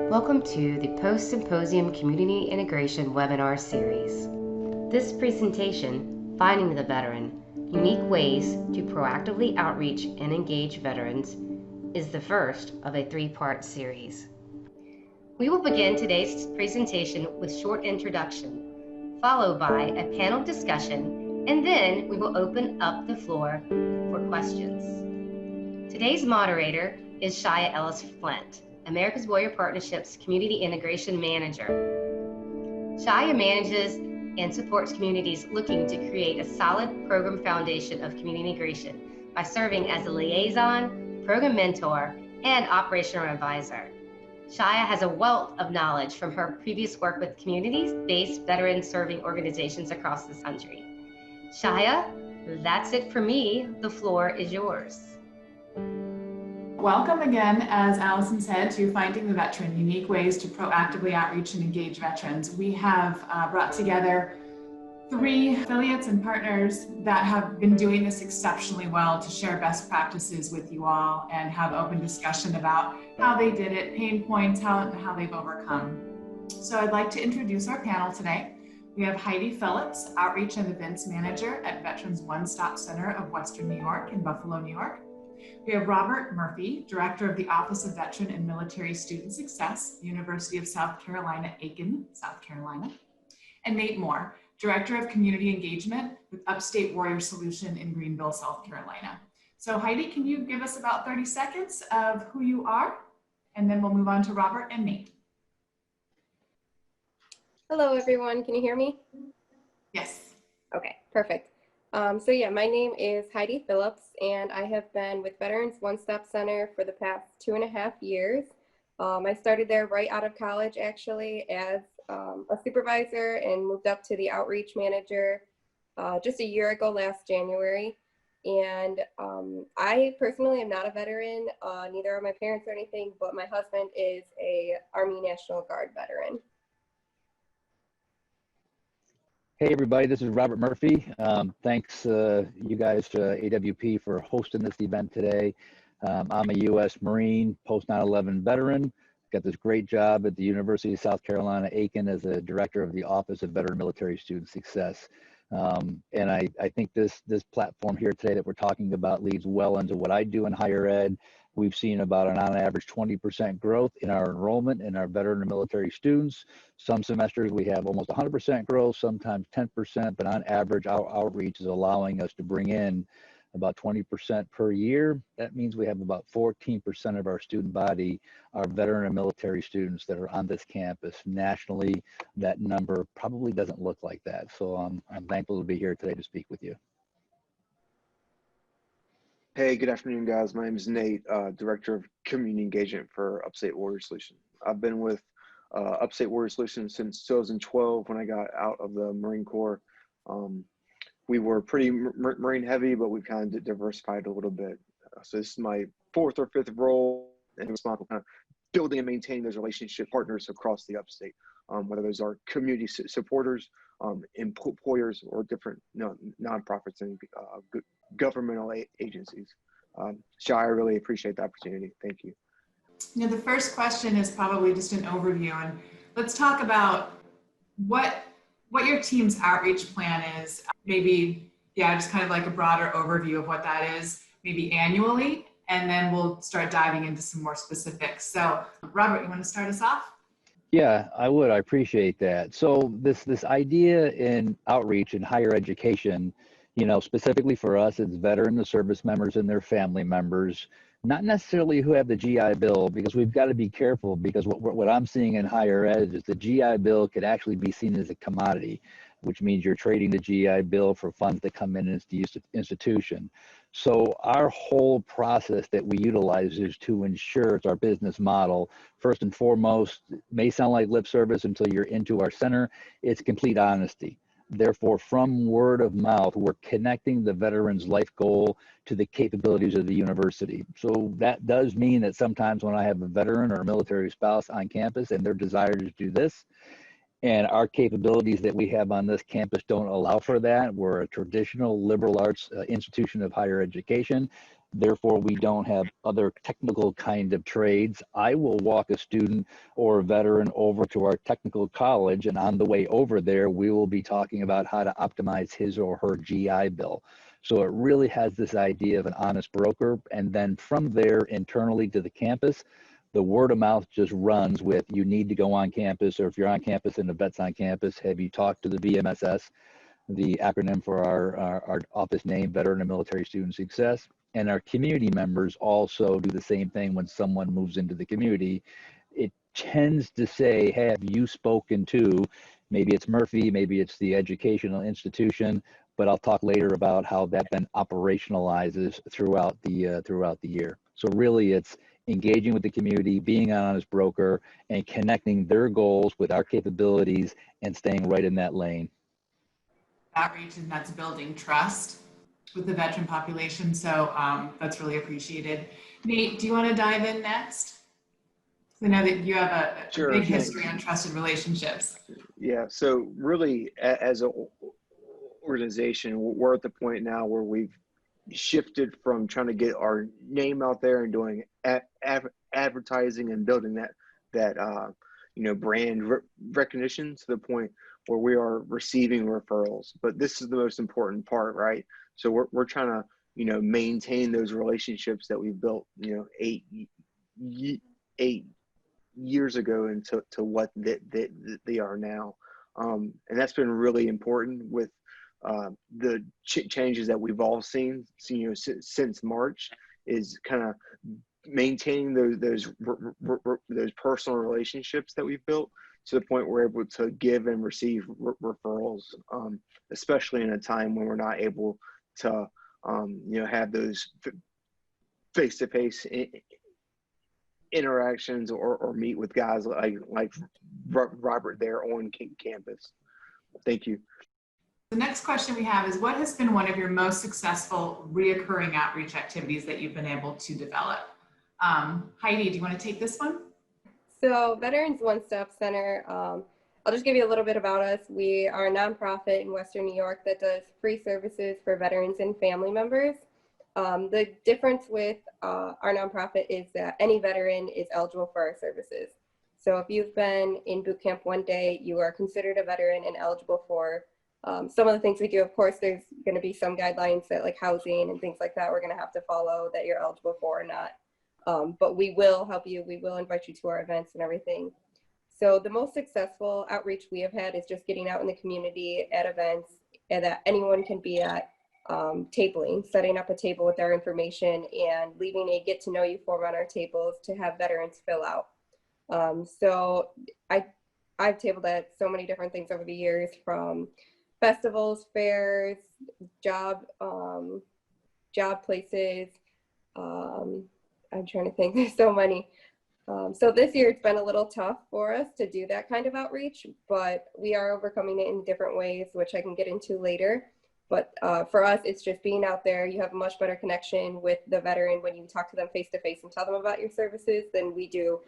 Welcome to the Post-Symposium Community Integration Webinar Series. This presentation, Finding the Veteran, Unique Ways to Proactively Outreach and Engage Veterans, is the first of a three-part series. We will begin today's presentation with short introduction, followed by a panel discussion, and then we will open up the floor for questions. Today's moderator is Shia Ellis-Flint, America's Warrior Partnerships Community Integration Manager. Shia manages and supports communities looking to create a solid program foundation of community integration by serving as a liaison, program mentor, and operational advisor. Shia has a wealth of knowledge from her previous work with communities-based veteran-serving organizations across this country. Shia, that's it for me. The floor is yours. Welcome again, as Allison said, to Finding the Veteran, Unique Ways to Proactively Outreach and Engage Veterans. We have brought together 3 affiliates and partners that have been doing this exceptionally well to share best practices with you all and have open discussion about how they did it, pain points, how they've overcome. So I'd like to introduce our panel today. We have Heidi Phillips, Outreach and Events Manager at Veterans One Stop Center of Western New York in Buffalo, New York. We have Robert Murphy, Director of the Office of Veteran and Military Student Success, University of South Carolina, Aiken, South Carolina. And Nate Moore, Director of Community Engagement with Upstate Warrior Solution in Greenville, South Carolina. So Heidi, can you give us about 30 seconds of who you are? And then we'll move on to Robert and Nate. Hello, everyone. Can you hear me? Yes. Okay, perfect. So yeah, my name is Heidi Phillips, and I have been with Veterans One Stop Center for the past 2.5 years. I started there right out of college, actually, as a supervisor and moved up to the outreach manager just a year ago, last January. And I personally am not a veteran, neither are my parents or anything, but my husband is a Army National Guard veteran. Hey everybody, this is Robert Murphy. Thanks you guys to AWP for hosting this event today. I'm a U.S. Marine, post 9/11 veteran. Got this great job at the University of South Carolina, Aiken, as a director of the Office of Veteran Military Student Success. And I think this platform here today that we're talking about leads well into what I do in higher ed. We've seen about on average 20% growth in our enrollment in our veteran and military students. Some semesters we have almost 100% growth, sometimes 10%, but on average our outreach is allowing us to bring in about 20% per year. That means we have about 14% of our student body are veteran and military students that are on this campus. Nationally, that number probably doesn't look like that. So I'm thankful to be here today to speak with you. Hey, good afternoon, guys. My name is Nate, Director of Community Engagement for Upstate Warrior Solution. I've been with Upstate Warrior Solution since 2012 when I got out of the Marine Corps. We were pretty Marine heavy, but we kind of diversified a little bit. So this is my 4th or 5th role and responsible kind of building and maintaining those relationship partners across the Upstate, whether those are community supporters, employers, or different nonprofits and governmental agencies. Shai, I really appreciate the opportunity. Thank you. The first question is probably just an overview, and let's talk about what your team's outreach plan is. Maybe, just kind of like a broader overview of what that is, maybe annually, and then we'll start diving into some more specifics. So, Robert, you want to start us off? Yeah, I would. I appreciate that. So this idea in outreach in higher education, specifically for us, it's veteran, the service members and their family members, not necessarily who have the GI Bill, because we've got to be careful, because what I'm seeing in higher ed is the GI Bill could actually be seen as a commodity, which means you're trading the GI Bill for funds that come in as the institution. So our whole process that we utilize is to ensure it's our business model. First and foremost, it may sound like lip service until you're into our center, it's complete honesty. Therefore, from word of mouth, we're connecting the veteran's life goal to the capabilities of the university. So that does mean that sometimes when I have a veteran or a military spouse on campus and their desire to do this, and our capabilities that we have on this campus don't allow for that. We're a traditional liberal arts institution of higher education. Therefore, we don't have other technical kind of trades. I will walk a student or a veteran over to our technical college, and on the way over there, we will be talking about how to optimize his or her GI Bill. So it really has this idea of an honest broker. And then from there, internally to the campus, the word of mouth just runs with, you need to go on campus, or if you're on campus and the vet's on campus, have you talked to the VMSS, the acronym for our office name, Veteran and Military Student Success. And our community members also do the same thing when someone moves into the community. It tends to say, have you spoken to, maybe it's Murphy, maybe it's the educational institution, but I'll talk later about how that then operationalizes throughout the year. So really it's engaging with the community, being an honest broker, and connecting their goals with our capabilities and staying right in that lane. Outreach, and that's building trust with the veteran population. So that's really appreciated. Nate, do you want to dive in next? I know that you have a Sure, big history on trusted relationships. Yeah, so really as an organization, we're at the point now where we've shifted from trying to get our name out there and doing advertising and building that brand recognition to the point where we are receiving referrals. But this is the most important part, right? So we're trying to maintain those relationships that we've built 8 years ago into what they are now, and that's been really important with the changes that we've all seen since March, is kind of maintaining those personal relationships that we've built to the point we're able to give and receive referrals, especially in a time when we're not able to have those face-to-face interactions or meet with guys like Robert there on campus. Thank you. The next question we have is, what has been one of your most successful reoccurring outreach activities that you've been able to develop? Heidi, do you want to take this one? So Veterans One Stop Center, I'll just give you a little bit about us. We are a nonprofit in Western New York that does free services for veterans and family members. The difference with our nonprofit is that any veteran is eligible for our services. So if you've been in boot camp one day, you are considered a veteran and eligible for some of the things we do. Of course, there's going to be some guidelines that like housing and things like that we're going to have to follow that you're eligible for or not. But we will help you. We will invite you to our events and everything. So the most successful outreach we have had is just getting out in the community at events and that anyone can be at, tabling, setting up a table with our information and leaving a get to know you form on our tables to have veterans fill out. So I've tabled at so many different things over the years, from festivals, fairs, job places. I'm trying to think, there's so many. So this year it's been a little tough for us to do that kind of outreach, but we are overcoming it in different ways, which I can get into later. But for us, it's just being out there. You have a much better connection with the veteran when you talk to them face to face and tell them about your services than we do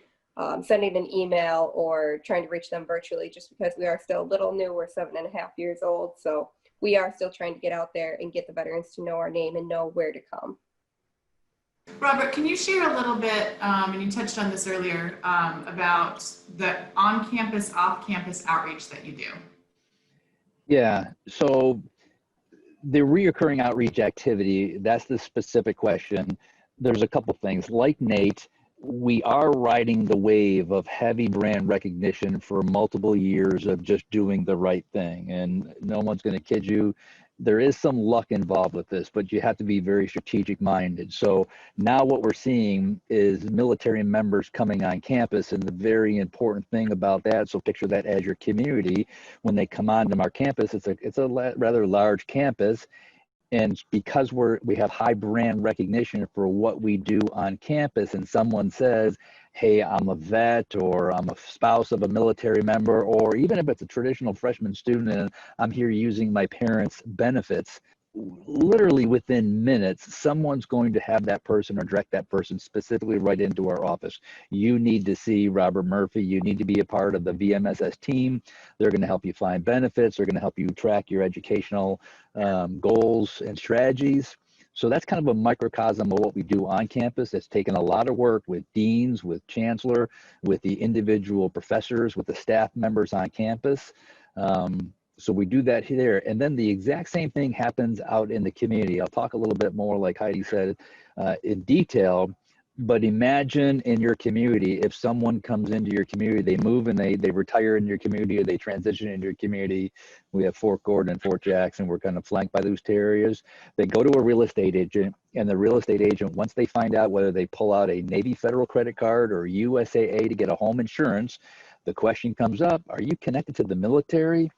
sending an email or trying to reach them virtually, just because we are still a little new. We're 7.5 years old. So we are still trying to get out there and get the veterans to know our name and know where to come. Robert, can you share a little bit, and you touched on this earlier, about the on-campus, off-campus outreach that you do? Yeah, so the reoccurring outreach activity, that's the specific question. There's a couple things. Like Nate, we are riding the wave of heavy brand recognition for multiple years of just doing the right thing. And no one's going to kid you. There is some luck involved with this, but you have to be very strategic minded. So now what we're seeing is military members coming on campus, and the very important thing about that, so picture that as your community. When they come onto our campus, it's a rather large campus. And because we have high brand recognition for what we do on campus, and someone says, hey, I'm a vet, or I'm a spouse of a military member, or even if it's a traditional freshman student and I'm here using my parents' benefits, literally within minutes, someone's going to have that person or direct that person specifically right into our office. You need to see Robert Murphy. You need to be a part of the VMSS team. They're going to help you find benefits. They're going to help you track your educational goals and strategies. So that's kind of a microcosm of what we do on campus. It's taken a lot of work with deans, with chancellor, with the individual professors, with the staff members on campus. So we do that here. And then the exact same thing happens out in the community. I'll talk a little bit more, like Heidi said, in detail. But imagine in your community, if someone comes into your community, they move and they retire in your community, or they transition into your community. We have Fort Gordon and Fort Jackson. We're kind of flanked by those two areas. They go to a real estate agent, and the real estate agent, once they find out whether they pull out a Navy Federal credit card or USAA to get a home insurance, the question comes up, are you connected to the military?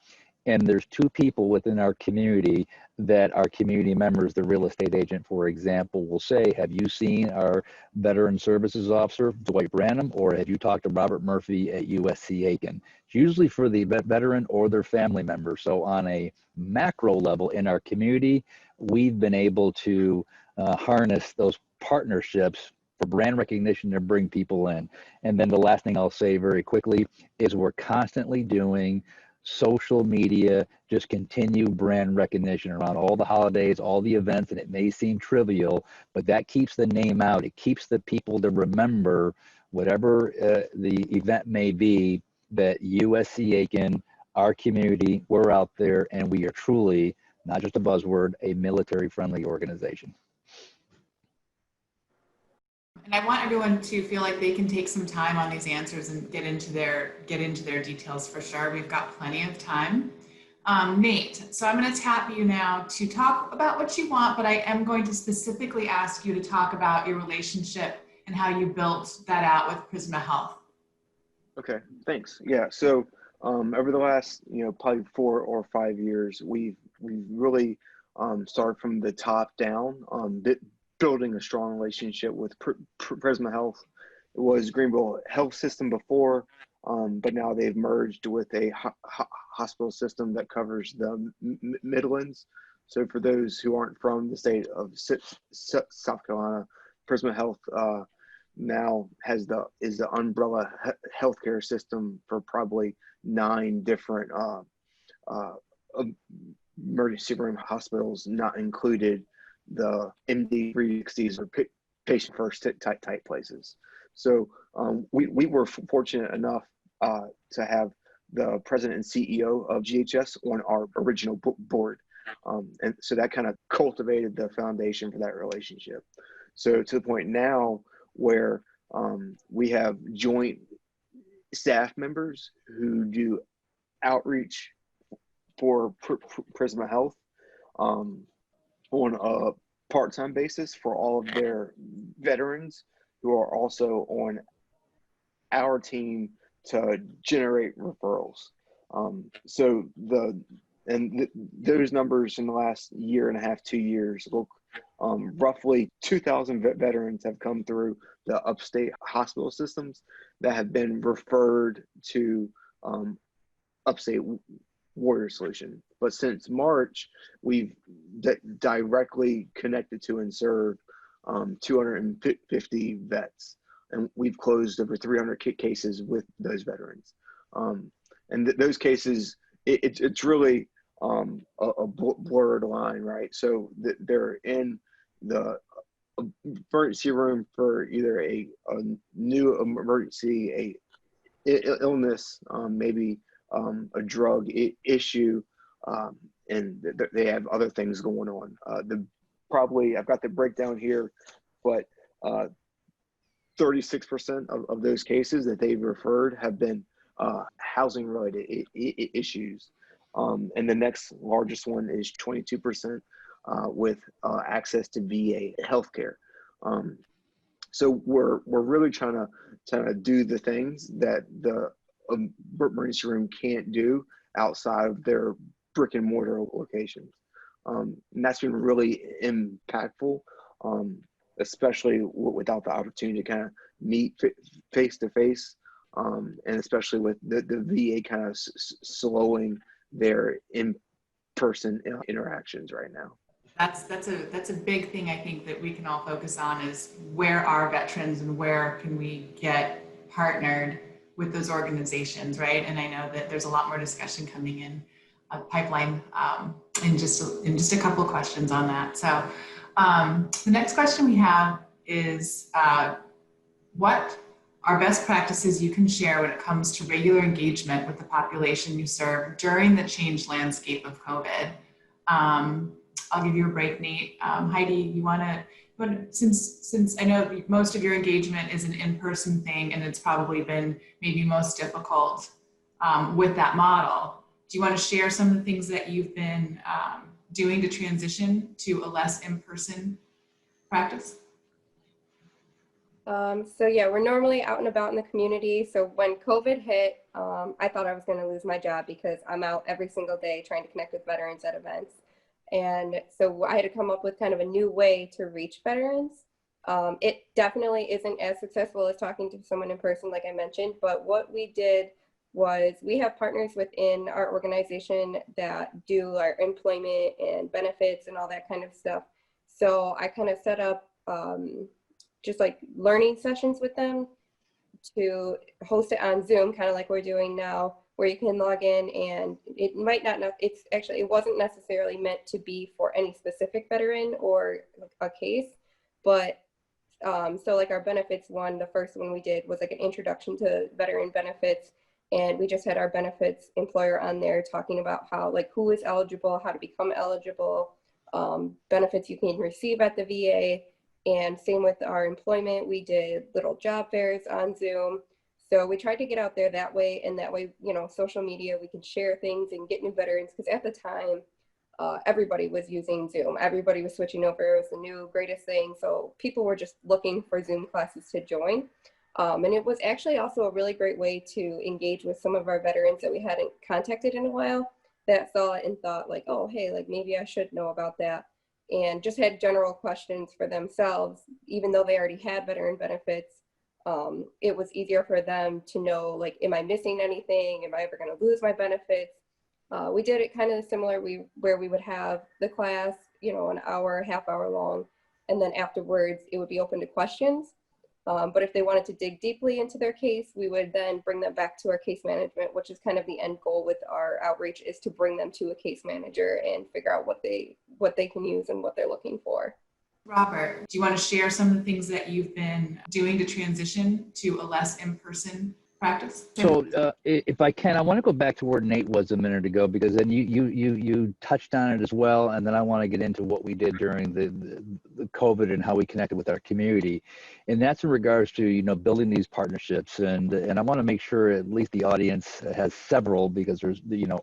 And there's two people within our community that are community members. The real estate agent, for example, will say, have you seen our veteran services officer, Dwight Branham, or have you talked to Robert Murphy at USC Aiken? It's usually for the veteran or their family member. So on a macro level in our community, we've been able to harness those partnerships for brand recognition to bring people in. And then the last thing I'll say very quickly is we're constantly doing social media, just continue brand recognition around all the holidays, all the events, and it may seem trivial, but that keeps the name out. It keeps the people to remember whatever the event may be, that USC Aiken, our community, we're out there, and we are truly, not just a buzzword, a military-friendly organization. And I want everyone to feel like they can take some time on these answers and get into their details for sure. We've got plenty of time. Nate, so I'm going to tap you now to talk about what you want, but I am going to specifically ask you to talk about your relationship and how you built that out with Prisma Health. Okay, thanks. Yeah, so over the last, probably 4 or 5 years, we've really started from the top down, building a strong relationship with Prisma Health. It was Greenville Health System before, but now they've merged with a hospital system that covers the Midlands. So for those who aren't from the state of South Carolina, Prisma Health now is the umbrella healthcare system for probably 9 different emergency room hospitals, not included the MD 360s or patient first type places. So we were fortunate enough to have the president and CEO of GHS on our original board. And so that kind of cultivated the foundation for that relationship. So to the point now where we have joint staff members who do outreach for Prisma Health on a part-time basis for all of their veterans who are also on our team to generate referrals. So those numbers in the last year and a half, 2 years, look, roughly 2,000 veterans have come through the upstate hospital systems that have been referred to Upstate Warrior Solution. But since March, we've directly connected to and served 250 vets, and we've closed over 300 cases with those veterans. And those cases, it's really a blurred line, right? So they're in the emergency room for either a new emergency, a illness, maybe a drug issue, and they have other things going on. I've got the breakdown here, but 36% of those cases that they've referred have been housing related issues. And the next largest one is 22% with access to VA healthcare. So we're really trying to do the things that the emergency room can't do outside of their brick and mortar locations. And that's been really impactful, especially without the opportunity to kind of meet face to face, and especially with the VA kind of slowing their in-person interactions right now. That's a big thing I think that we can all focus on, is where are veterans and where can we get partnered with those organizations, right? And I know that there's a lot more discussion coming in pipeline in just a couple of questions on that. So The next question we have is, what are best practices you can share when it comes to regular engagement with the population you serve during the changed landscape of COVID? I'll give you a break, Nate. Heidi, you want to, since I know most of your engagement is an in-person thing and it's probably been maybe most difficult with that model, do you want to share some of the things that you've been doing to transition to a less in-person practice? So yeah, we're normally out and about in the community. So when COVID hit, I thought I was going to lose my job because I'm out every single day trying to connect with veterans at events. And so I had to come up with kind of a new way to reach veterans. It definitely isn't as successful as talking to someone in person, like I mentioned, but what we did was we have partners within our organization that do our employment and benefits and all that kind of stuff. So I kind of set up just like learning sessions with them to host it on Zoom, kind of like we're doing now, where you can log in, and it might not know, it wasn't necessarily meant to be for any specific veteran or a case, but so like our benefits one, the first one we did was like an introduction to veteran benefits, and we just had our benefits employer on there talking about how, like, who is eligible, how to become eligible, benefits you can receive at the VA. And same with our employment, we did little job fairs on Zoom. So we tried to get out there that way, and that way, you know, social media, we can share things and get new veterans, because at the time, everybody was using Zoom. Everybody was switching over. It was the new greatest thing. So people were just looking for Zoom classes to join. And it was actually also a really great way to engage with some of our veterans that we hadn't contacted in a while, that saw it and thought like, oh, hey, like maybe I should know about that. And just had general questions for themselves, even though they already had veteran benefits. It was easier for them to know, like, am I missing anything? Am I ever going to lose my benefits? We did it kind of similar, where we would have the class, you know, an hour, half hour long, and then afterwards it would be open to questions. But if they wanted to dig deeply into their case, we would then bring them back to our case management, which is kind of the end goal with our outreach, is to bring them to a case manager and figure out what they can use and what they're looking for. Robert, do you want to share some of the things that you've been doing to transition to a less in-person practice? So if I can, I want to go back to where Nate was a minute ago, because then you touched on it as well, and then I want to get into what we did during the COVID and how we connected with our community, and that's in regards to, you know, building these partnerships, and I want to make sure at least the audience has several, because there's, you know,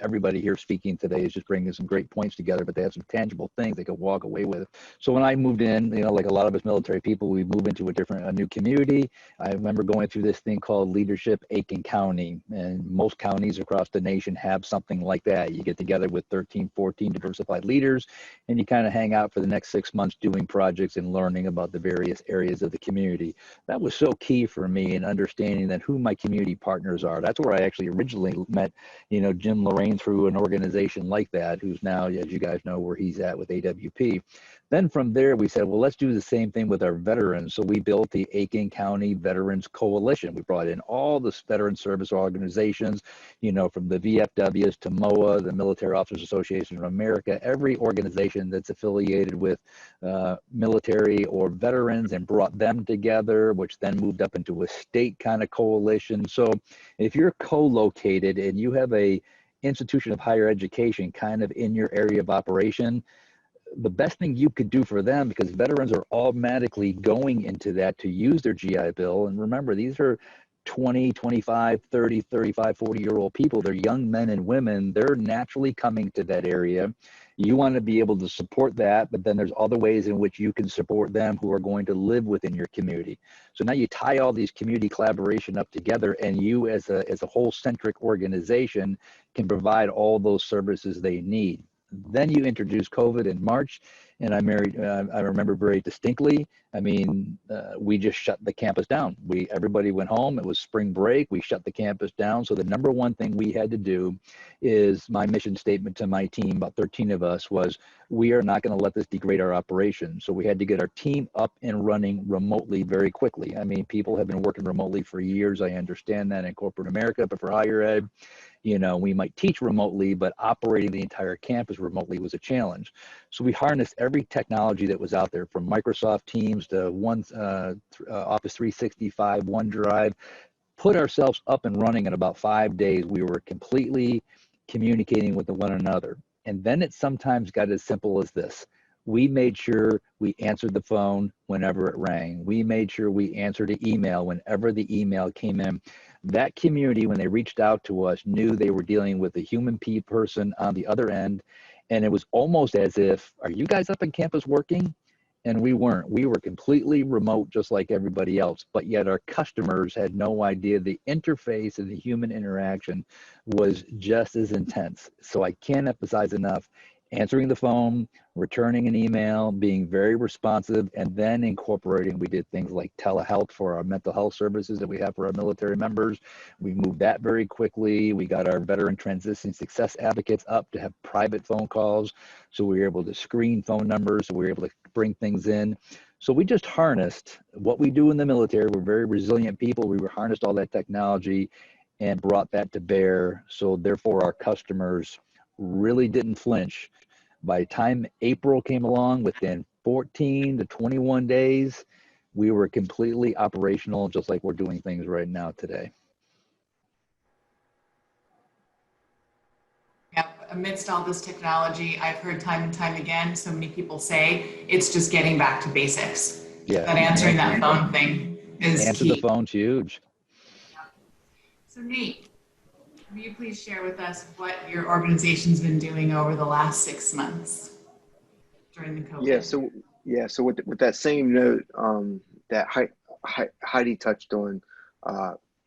everybody here speaking today is just bringing some great points together, but they have some tangible things they could walk away with. So when I moved in, you know, like a lot of us military people, we move into a new community. I remember going through this thing called Leadership Aiken County, and most counties across the nation have something like that. You get together with 13, 14 diversified leaders, and you kind of hang out for the next 6 months doing projects and learning about the various areas of the community. That was so key for me in understanding that who my community partners are. That's where I actually originally met, you know, Jim Lorraine through an organization like that, who's now, as you guys know, where he's at with AWP. Then from there, we said, well, let's do the same thing with our veterans. So we built the Aiken County Veterans Coalition. We brought in all the veteran service organizations, you know, from the VFWs to MOA, the Military Officers Association of America, every organization that's affiliated with military or veterans, and brought them together, which then moved up into a state kind of coalition. So if you're co-located and you have a institution of higher education kind of in your area of operation, the best thing you could do for them, because veterans are automatically going into that to use their GI Bill. And remember, these are 20, 25, 30, 35, 40-year-old people. They're young men and women. They're naturally coming to that area. You want to be able to support that, but then there's other ways in which you can support them who are going to live within your community. So now you tie all these community collaboration up together, and you as a whole centric organization can provide all those services they need. Then you introduce COVID in March, and I remember very distinctly. I mean, we just shut the campus down. Everybody went home. It was spring break. We shut the campus down. So the number one thing we had to do is, my mission statement to my team, about 13 of us, was we are not going to let this degrade our operation. So we had to get our team up and running remotely very quickly. I mean, people have been working remotely for years. I understand that in corporate America, but for higher ed, you know, we might teach remotely, but operating the entire campus remotely was a challenge. So we harnessed every technology that was out there, from Microsoft Teams to Office 365, OneDrive, put ourselves up and running in about 5 days. We were completely communicating with one another. And then it sometimes got as simple as this. We made sure we answered the phone whenever it rang. We made sure we answered the email whenever the email came in. That community, when they reached out to us, knew they were dealing with a human person on the other end. And it was almost as if, are you guys up on campus working? And we weren't. We were completely remote, just like everybody else. But yet our customers had no idea the interface and the human interaction was just as intense. So I can't emphasize enough, answering the phone, returning an email, being very responsive, and then incorporating. We did things like telehealth for our mental health services that we have for our military members. We moved that very quickly. We got our veteran transition success advocates up to have private phone calls. So we were able to screen phone numbers. So we were able to bring things in. So we just harnessed what we do in the military. We're very resilient people. We harnessed all that technology and brought that to bear. So therefore our customers really didn't flinch. By the time April came along, within 14 to 21 days, we were completely operational, just like we're doing things right now today. Yeah, amidst all this technology, I've heard time and time again, so many people say it's just getting back to basics. Yeah. That answering that phone thing is Answer key. the phone's huge. So Nate, will you please share with us what your organization's been doing over the last 6 months during the COVID? So with that same note that Heidi touched on,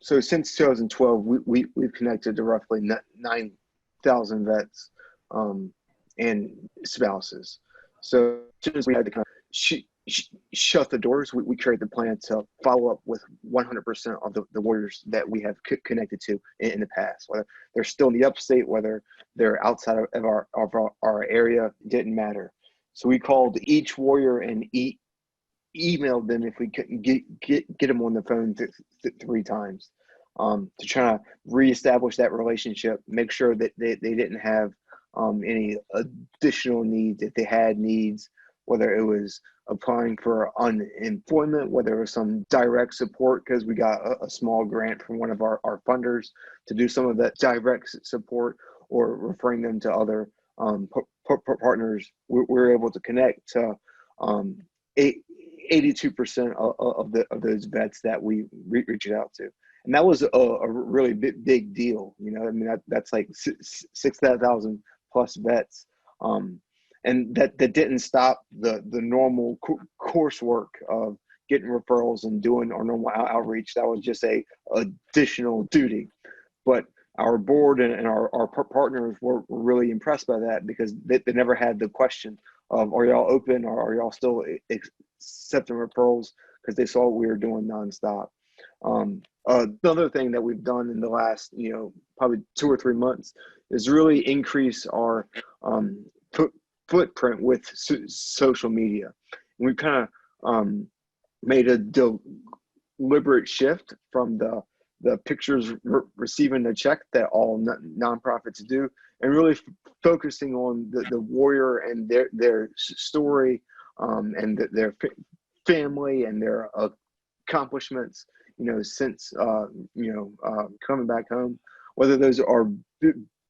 so since 2012, we've connected to roughly 9,000 vets and spouses. So as soon as we had to kind of shut the doors, we created the plan to follow up with 100% of the warriors that we have connected to in the past, whether they're still in the upstate, whether they're outside of our area, didn't matter. So we called each warrior and emailed them if we couldn't get them on the phone 3 times to try to reestablish that relationship, make sure that they didn't have any additional needs. If they had needs, whether it was applying for unemployment, whether it was some direct support, because we got a small grant from one of our funders to do some of that direct support, or referring them to other partners, we were able to connect to 82% of those vets that we reached out to. And that was a really big deal. You know, I mean, that's like 6,000 plus vets. And that didn't stop the normal coursework of getting referrals and doing our normal outreach. That was just a additional duty. But our board and our partners were really impressed by that, because they never had the question of, are y'all open, or are y'all still accepting referrals, because they saw what we were doing nonstop. Another thing that we've done in the last, probably 2 or 3 months is really increase our footprint with social media. And we've kind of made a deliberate shift from the pictures receiving a check that all nonprofits do, and really focusing on the warrior and their story, and their family and their accomplishments, since coming back home, whether those are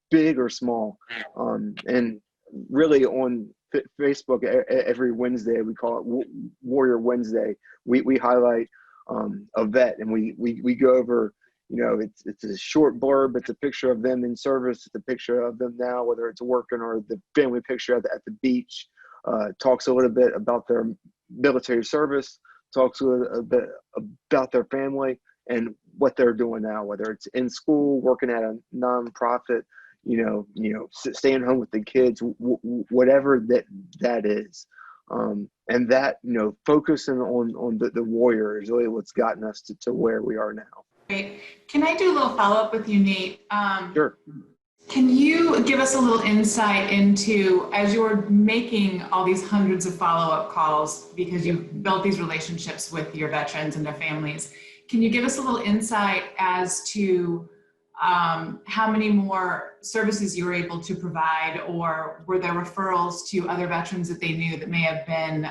big or small. And really on Facebook every Wednesday, we call it Warrior Wednesday, we highlight a vet, and we go over, it's a short blurb, it's a picture of them in service, it's a picture of them now, whether it's working, or the family picture at the beach, talks a little bit about their military service, talks a little bit about their family and what they're doing now, whether it's in school, working at a nonprofit, staying home with the kids, whatever that is. And that, focusing on the warrior is really what's gotten us to where we are now. Great. Can I do a little follow-up with you, Nate? Sure. Can you give us a little insight into, as you're making all these hundreds of follow-up calls, because you've built these relationships with your veterans and their families, can you give us a little insight as to how many more services you were able to provide, or were there referrals to other veterans that they knew that may have been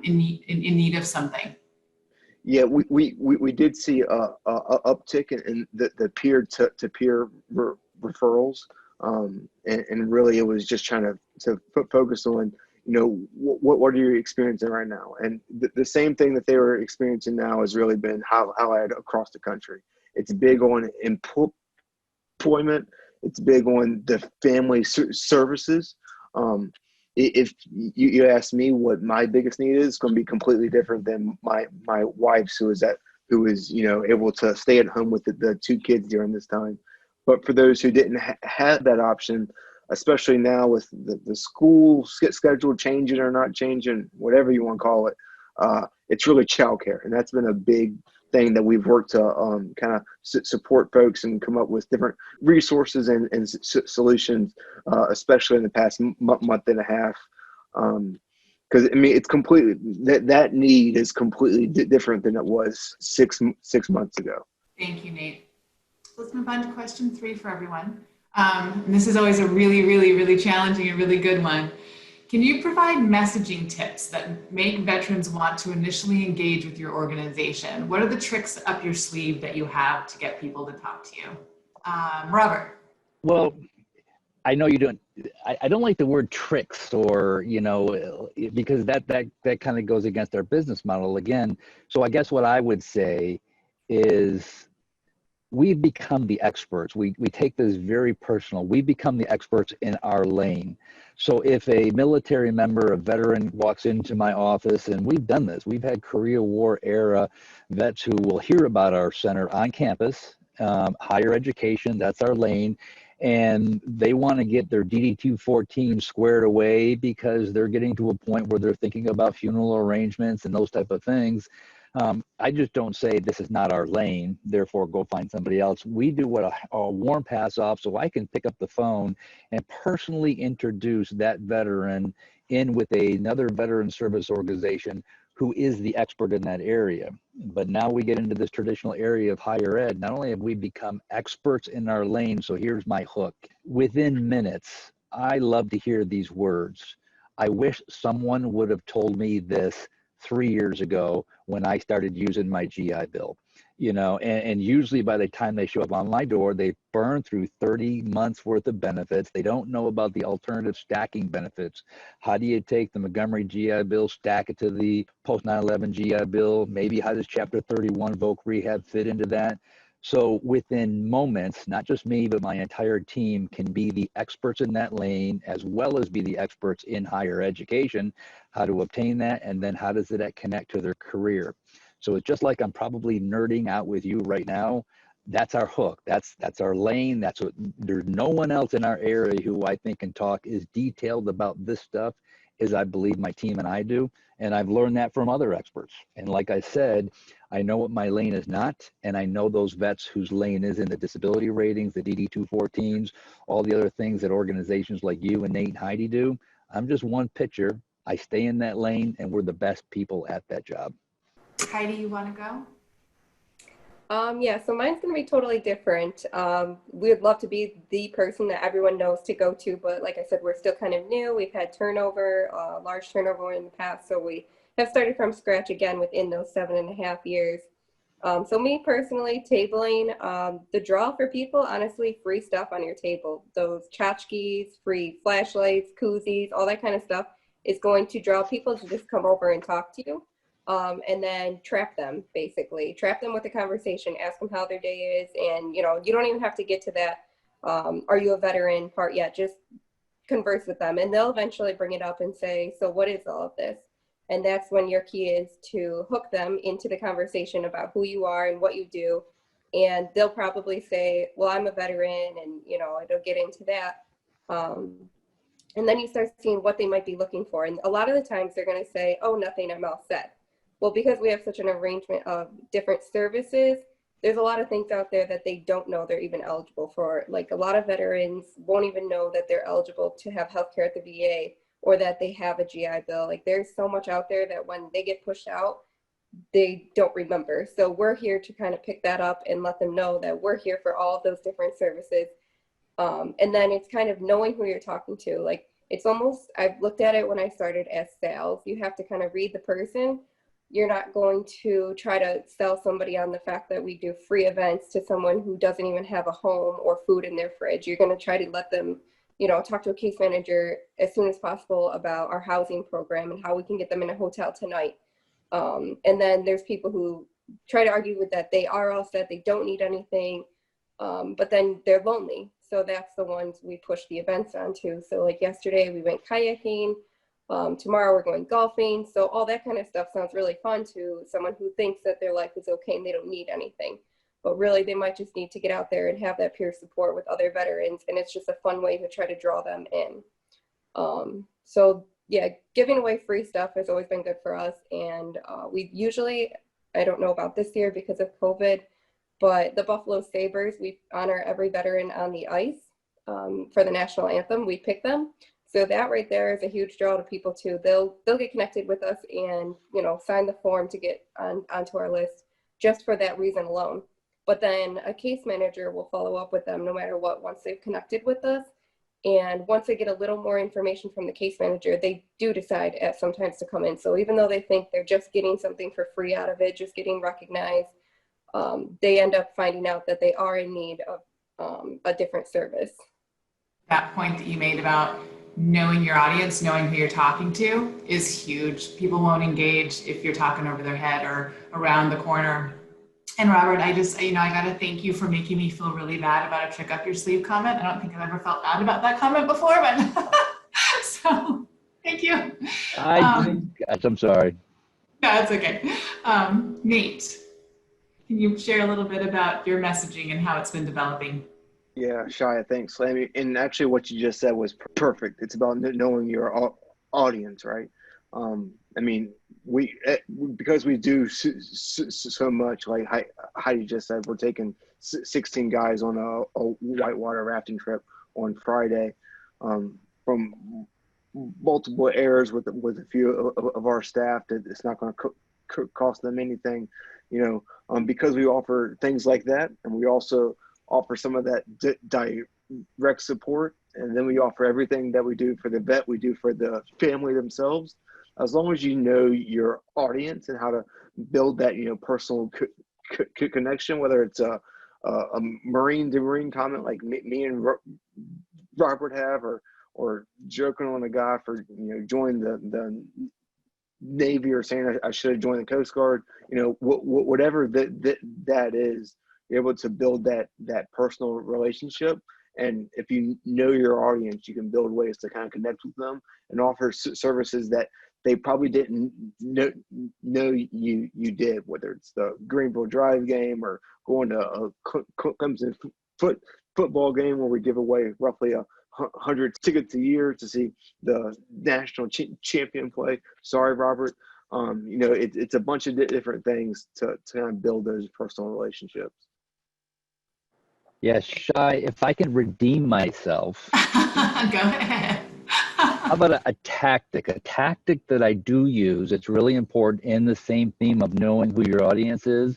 in need of something? Yeah, we did see a uptick in the peer-to-peer referrals, and really it was just trying to focus on, what are you experiencing right now? And the same thing that they were experiencing now has really been highlighted across the country. It's big on employment. It's big on the family services. If you ask me what my biggest need is, it's going to be completely different than my wife's, who is able to stay at home with the two kids during this time. But for those who didn't have that option, especially now with the school schedule changing or not changing, whatever you want to call it, it's really childcare, and that's been a big thing that we've worked to kind of support folks and come up with different resources and solutions, especially in the past month and a half. Because it's completely that need is completely different than it was six months ago. Thank you, Nate. Let's move on to question 3 for everyone. And this is always a really, really, really challenging and really good one. Can you provide messaging tips that make veterans want to initially engage with your organization? What are the tricks up your sleeve that you have to get people to talk to you? Robert. Well, I know you don't. I don't like the word tricks, or because that kind of goes against our business model again. So I guess what I would say is, we've become the experts. We take this very personal. We become the experts in our lane. So if a military member, a veteran, walks into my office, and we've done this, we've had Korea War era vets who will hear about our center on campus, higher education, that's our lane, and they want to get their DD-214 squared away because they're getting to a point where they're thinking about funeral arrangements and those type of things. I just don't say this is not our lane, therefore go find somebody else. We do what a warm pass off, so I can pick up the phone and personally introduce that veteran in with another veteran service organization who is the expert in that area. But now we get into this traditional area of higher ed. Not only have we become experts in our lane, so here's my hook. Within minutes, I love to hear these words. I wish someone would have told me this 3 years ago when I started using my GI Bill, and usually by the time they show up on my door, they burn through 30 months worth of benefits. They don't know about the alternative stacking benefits. How do you take the Montgomery GI Bill, stack it to the post 9/11 GI Bill? Maybe how does Chapter 31 voc rehab fit into that? So within moments, not just me, but my entire team can be the experts in that lane, as well as be the experts in higher education, how to obtain that, and then how does that connect to their career. So it's just like I'm probably nerding out with you right now. That's our hook. That's our lane. That's what, there's no one else in our area who I think can talk as detailed about this stuff as I believe my team and I do. And I've learned that from other experts. And like I said, I know what my lane is not, and I know those vets whose lane is in the disability ratings, the DD-214s, all the other things that organizations like you and Nate and Heidi do. I'm just one pitcher. I stay in that lane, and we're the best people at that job. Heidi, you want to go? Yeah, so mine's going to be totally different. We would love to be the person that everyone knows to go to, but like I said, we're still kind of new. We've had turnover, large turnover in the past, so we have started from scratch again within those 7.5 years. So me personally, tabling, the draw for people, honestly, free stuff on your table. Those tchotchkes, free flashlights, koozies, all that kind of stuff is going to draw people to just come over and talk to you. And then trap them, basically. Trap them with a conversation, ask them how their day is, and you don't even have to get to that, are you a veteran part yet, just converse with them, and they'll eventually bring it up and say, so what is all of this? And that's when your key is to hook them into the conversation about who you are and what you do, and they'll probably say, well, I'm a veteran, and it'll get into that. And then you start seeing what they might be looking for, and a lot of the times they're going to say, oh, nothing, I'm all set. Well, because we have such an arrangement of different services, there's a lot of things out there that they don't know they're even eligible for. Like a lot of veterans won't even know that they're eligible to have healthcare at the VA or that they have a GI Bill. Like there's so much out there that when they get pushed out, they don't remember. So we're here to kind of pick that up and let them know that we're here for all of those different services. And then it's kind of knowing who you're talking to. Like, it's almost, I've looked at it when I started as sales. You have to kind of read the person. You're not going to try to sell somebody on the fact that we do free events to someone who doesn't even have a home or food in their fridge. You're going to try to let them, you know, talk to a case manager as soon as possible about our housing program and how we can get them in a hotel tonight. And then there's people who try to argue with that they are all set, they don't need anything, but then they're lonely. So that's the ones we push the events onto. So like yesterday we went kayaking, tomorrow we're going golfing. So all that kind of stuff sounds really fun to someone who thinks that their life is okay and they don't need anything. But really they might just need to get out there and have that peer support with other veterans. And it's just a fun way to try to draw them in. So yeah, giving away free stuff has always been good for us. And we usually, I don't know about this year because of COVID, but the Buffalo Sabres, we honor every veteran on the ice for the national anthem. We pick them. So that right there is a huge draw to people too. They'll get connected with us and, you know, sign the form to get onto our list just for that reason alone. But then a case manager will follow up with them no matter what once they've connected with us. And once they get a little more information from the case manager, they do decide at sometimes to come in. So even though they think they're just getting something for free out of it, just getting recognized, they end up finding out that they are in need of a different service. That point that you made about knowing your audience, knowing who you're talking to is huge. People won't engage if you're talking over their head or around the corner. And Robert, I got to thank you for making me feel really bad about a trick up your sleeve comment. I don't think I've ever felt bad about that comment before, but so thank you. I'm sorry. No, it's okay. Nate, can you share a little bit about your messaging and how it's been developing? Yeah, Shia, thanks. I mean, and actually what you just said was perfect. It's about knowing your audience, right? I mean, because we do so much, like Heidi just said, we're taking 16 guys on a whitewater rafting trip on Friday from multiple areas with a few of our staff. That it's not going to cost them anything, you know, because we offer things like that, and we also offer some of that direct support, and then we offer everything that we do for the vet, we do for the family themselves. As long as you know your audience and how to build that, you know, personal connection, whether it's a Marine to Marine comment like me and Robert have, or joking on a guy for, you know, joining the Navy or saying I should have joined the Coast Guard, you know, whatever that is, you're able to build that personal relationship. And if you know your audience, you can build ways to kind of connect with them and offer services that they probably didn't know you did, whether it's the Greenville Drive game or going to a Clemson football game where we give away roughly 100 tickets a year to see the national champion play. Sorry, Robert. You know, it's a bunch of different things to kind of build those personal relationships. Yes, Shy, if I can redeem myself. Go ahead. How about a tactic that I do use? It's really important in the same theme of knowing who your audience is.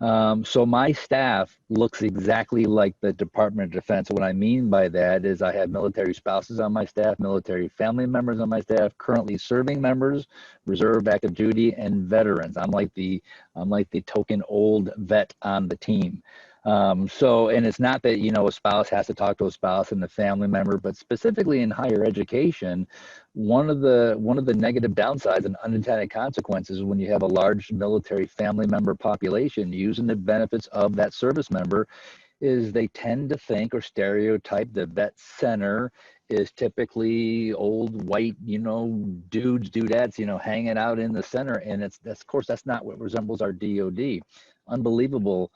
So my staff looks exactly like the Department of Defense. What I mean by that is I have military spouses on my staff, military family members on my staff, currently serving members, reserve, active duty, and veterans. I'm like the token old vet on the team. And it's not that, you know, a spouse has to talk to a spouse and the family member, but specifically in higher education, one of the negative downsides and unintended consequences when you have a large military family member population using the benefits of that service member is they tend to think or stereotype the vet center is typically old white, you know, dudettes, you know, hanging out in the center. And of course, that's not what resembles our DOD. Unbelievable.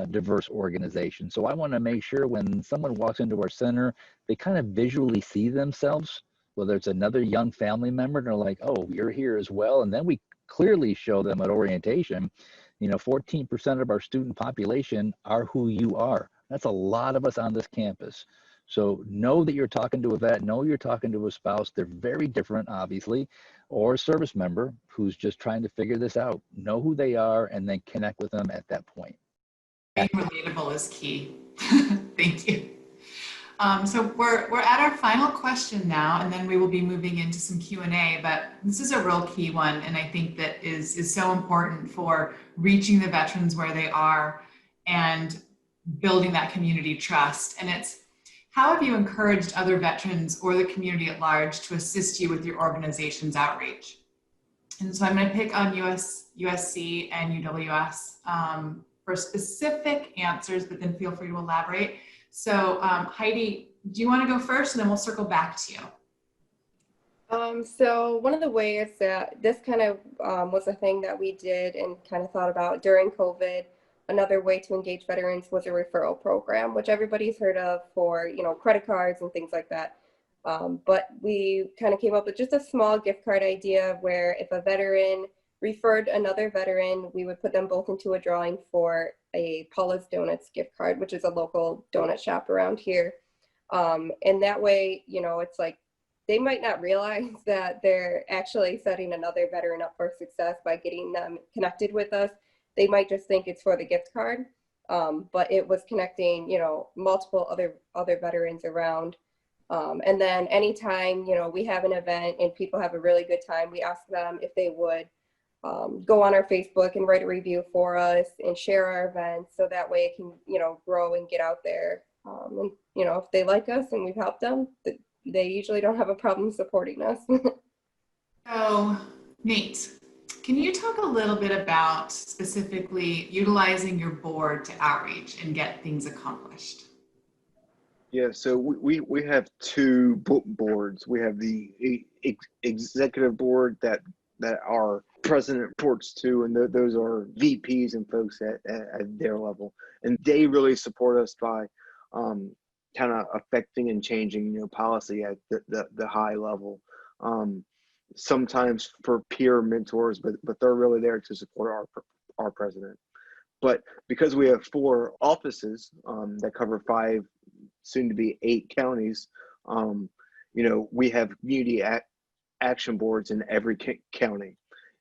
Diverse organization. So I want to make sure when someone walks into our center, they kind of visually see themselves, whether it's another young family member, and they're like, oh, you're here as well. And then we clearly show them at orientation, you know, 14% of our student population are who you are. That's a lot of us on this campus. So know that you're talking to a vet, know you're talking to a spouse. They're very different, obviously, or a service member who's just trying to figure this out. Know who they are and then connect with them at that point. Being relatable is key. Thank you. So we're at our final question now, and then we will be moving into some Q&A, but this is a real key one, and I think that is so important for reaching the veterans where they are and building that community trust. And it's, how have you encouraged other veterans or the community at large to assist you with your organization's outreach? And so I'm going to pick on USC and UWS for specific answers, but then feel free to elaborate. So Heidi, do you want to go first, and then we'll circle back to you? So one of the ways that this kind of was a thing that we did and kind of thought about during COVID, another way to engage veterans was a referral program, which everybody's heard of for, you know, credit cards and things like that. But we kind of came up with just a small gift card idea where if a veteran referred another veteran, we would put them both into a drawing for a Paula's Donuts gift card, which is a local donut shop around here. And that way, you know, it's like they might not realize that they're actually setting another veteran up for success by getting them connected with us. They might just think it's for the gift card, but it was connecting, you know, multiple other veterans around. And then anytime, you know, we have an event and people have a really good time, we ask them if they would go on our Facebook and write a review for us and share our events, so that way it can, you know, grow and get out there. And, you know, if they like us and we've helped them, they usually don't have a problem supporting us. So Nate, can you talk a little bit about specifically utilizing your board to outreach and get things accomplished? Yeah, so we have two boards. We have the executive board that our president reports to, and those are VPs and folks at their level, and they really support us by kind of affecting and changing, you know, policy at the high level. Sometimes for peer mentors, but they're really there to support our president. But because we have 4 offices that cover 5, soon to be 8 counties, you know, we have community action boards in every county,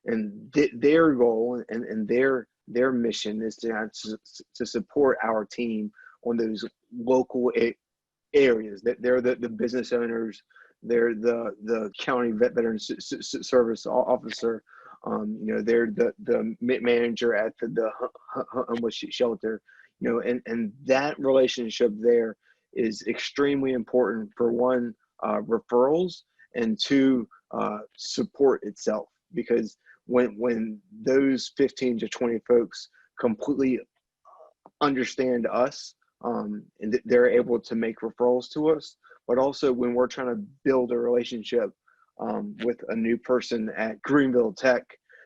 and their goal and their mission is to support our team on those local areas. That they're the business owners, they're the county veteran service officer, you know, they're the manager at the homeless shelter, you know, and that relationship there is extremely important for 1, referrals, and 2, support itself, because when those 15 to 20 folks completely understand us, and they're able to make referrals to us, but also when we're trying to build a relationship with a new person at Greenville Tech,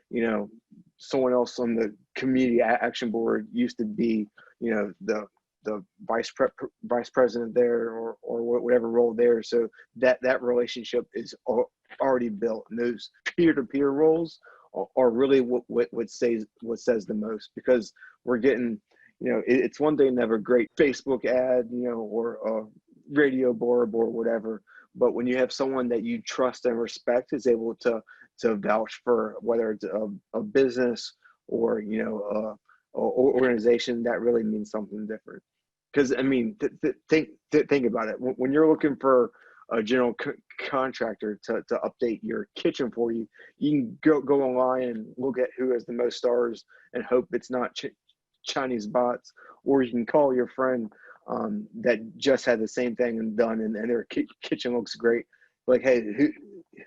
you know, someone else on the community action board used to be, you know, the vice president there, or whatever role there. So that relationship is already built, and those peer-to-peer roles are really what says the most, because we're getting, you know, it's one thing to have a great Facebook ad, you know, or a radio board or whatever, but when you have someone that you trust and respect is able to vouch for, whether it's a business or, you know, or organization, that really means something different. Because I mean, think about it. When you're looking for a general contractor to update your kitchen for you, you can go online and look at who has the most stars and hope it's not Chinese bots, or you can call your friend that just had the same thing done, and their kitchen looks great. Like, hey,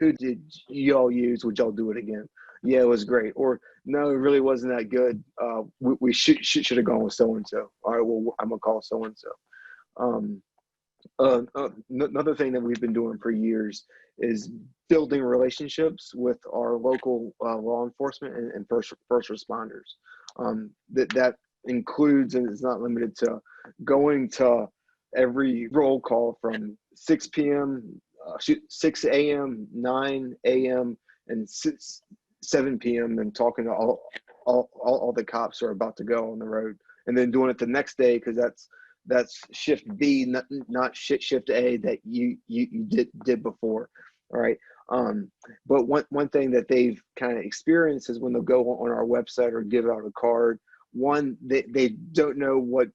who did y'all use? Would y'all do it again? Yeah, it was great. Or no, it really wasn't that good. We should have gone with so and so. All right, well, I'm gonna call so and so. Another thing that we've been doing for years is building relationships with our local law enforcement and first responders. That includes, and is not limited to, going to every roll call from 6 p.m., 6 a.m., 9 a.m., and 7 p.m. and talking to all the cops who are about to go on the road, and then doing it the next day, because that's that's shift B, not shift A that you did before. All right. But one thing that they've kind of experienced is when they'll go on our website or give out a card, one, they don't know what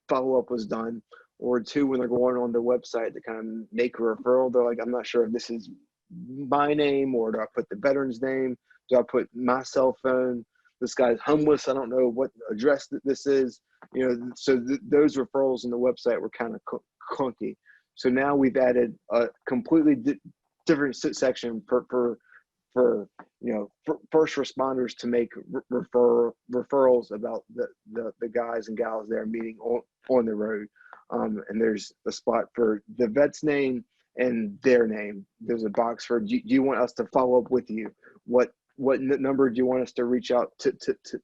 follow-up was done, or two, when they're going on the website to kind of make a referral, they're like, I'm not sure if this is my name, or do I put the veteran's name? Do I put my cell phone? This guy's homeless. I don't know what address this is. You know, so those referrals on the website were kind of clunky. So now we've added a completely different section for you know, for first responders to make referrals about the guys and gals they're meeting on the road. And there's a spot for the vet's name and their name. There's a box for, do you want us to follow up with you? What number do you want us to reach out to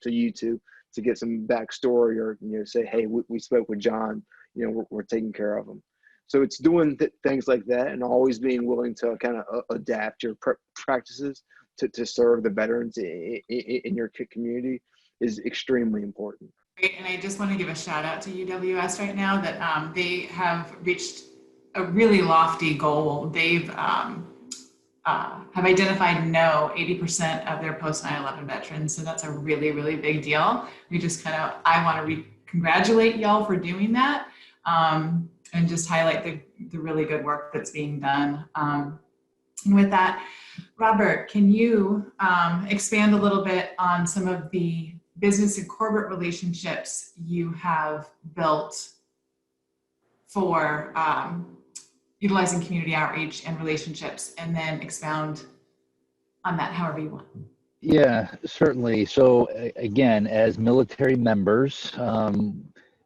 you to get some backstory, or, you know, say, hey, we spoke with John, you know, we're taking care of him. So it's doing things like that, and always being willing to kind of adapt your practices to serve the veterans in your community is extremely important. Great, and I just want to give a shout out to UWS right now that they have reached a really lofty goal. They've have identified 80% of their post 9/11 veterans, so that's a really, really big deal. We just I want to congratulate y'all for doing that. And just highlight the really good work that's being done. And with that, Robert, can you expand a little bit on some of the business and corporate relationships you have built for utilizing community outreach and relationships, and then expound on that however you want? Yeah, certainly. So again, as military members,